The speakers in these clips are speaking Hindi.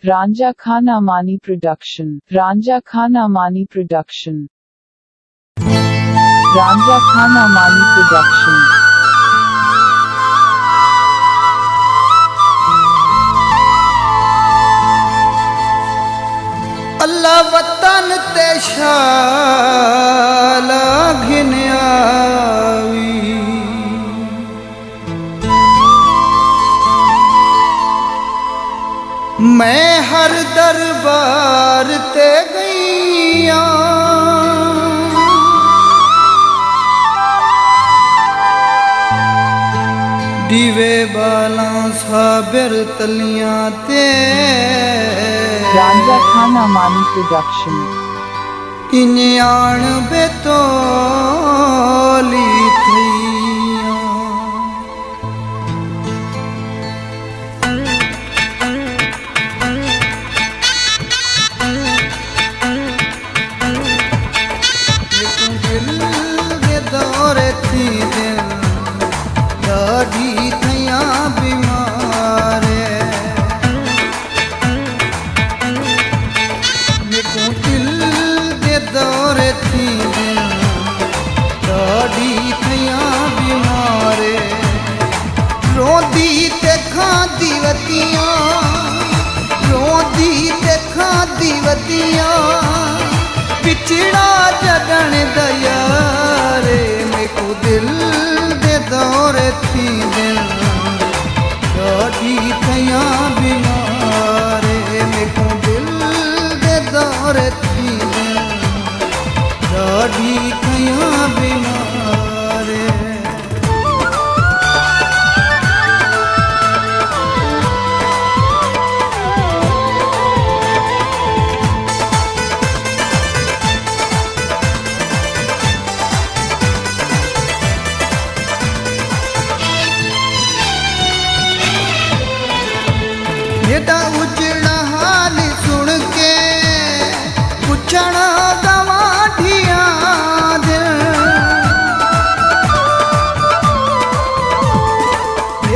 Ranja Khan Amani Production. Ranja Khan Amani Production. Ranja Khan Amani Production. अल्लाह वतन ते शाला घिन आवी मैं हर दरबार ते गईया दीवे बाला साबिर तलियां ते Ranja Khan Amani Production. इन्याण बेतोली थैया दिल दे दौरे थी दिल दादी थैया बीमारे दौरे थी दादी थैया बीमारे रोंदी ते खांदी वतियां रोंदी ते खांदी वतियां पिछड़ा जगन दयारे मेको दिल दे दौरे थी दादी थैया बीमारे मेको दिल दे दौरे थी दादी थैया बीमारे एदा उजड़ा हाल सुन के पुछना गवाठिया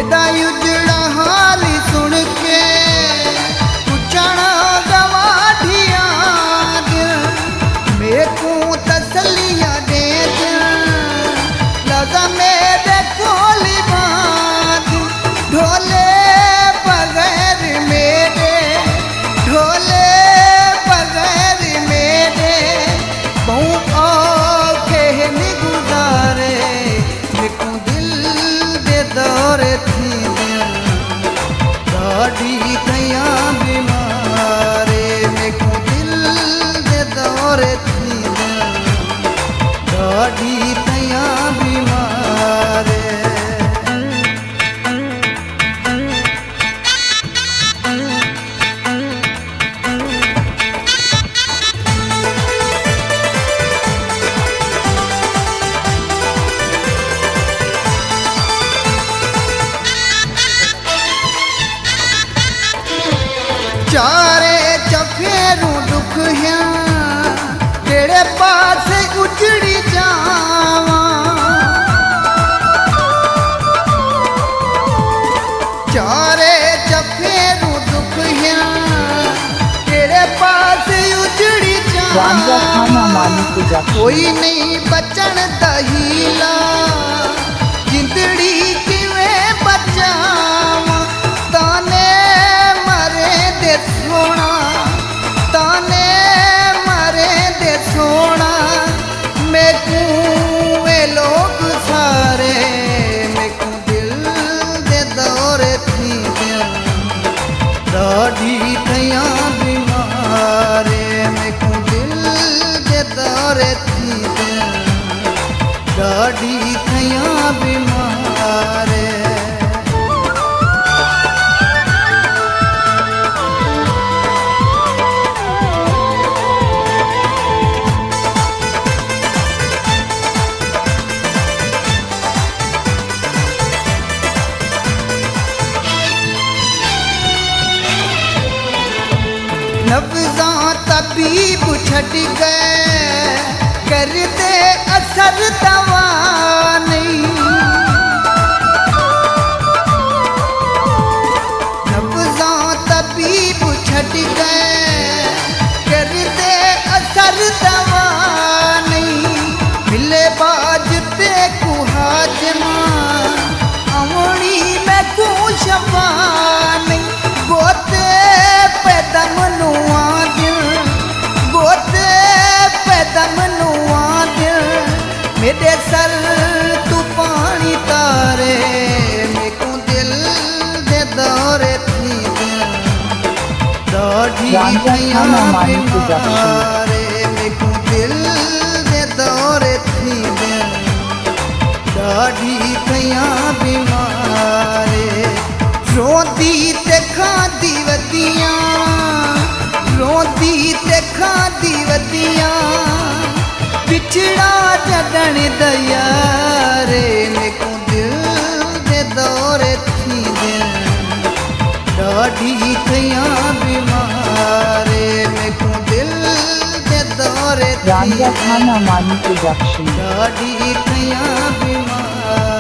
एदा उजड़ा हाल सुन के पुछना गवाठिया मेको तसलिया दे लगा मेरे कोली बात ढोले बगैर मेरे ढोले बगैर मेरे बहु आखे नहीं गुजारे मेको दिल दे दौरे थी दादी थैया बीमारे मेको दिल दे दौरे थी दादी थैया बीमारे चारे चफेरू दुख है तेरे पास उजड़ी जावा चारे चफेरू दुख है तेरे पास उजड़ी Ranja Khan जावा Amani Production. कोई नहीं बचन दहीला जिंदड़ी किवें बचावा ताने मरे दे सोना ताने मरे दे सोना मेकू वे लोग सारे मेकू दिल दे दौरे थी दादी थैया बीमारे मेकू दिल दे दौरे थी दादी थैया बीमारे नब्ज़ा तबीब छट गए करते असर दवा नहीं नब्ज़ा तबीब छट छट गए करते असर दवा नहीं मिले बाज ते कुहाजमा अवणी में को शफा नहीं गोते पैदा मनुआ दिल गोते पैदा मनुआ दिल मेरे सर तू पानी तारे मेको दिल दे दौरे थी दाढ़ी रांझा खाना मानी प्रोडक्शन। बीमारे मेको दिल दे दौरे थी दाढ़ी खया बीमारे रोंदी ते खादी वदियां रोंदी ते खादी वदियां बिछड़ा जगण दया रे मेको दिल दे दौरे थी दाढ़ी खया बीमारे मेको दिल दे दौरे रांझा थी खाना मानी प्रोडक्शन। दाढ़ी खया बीमार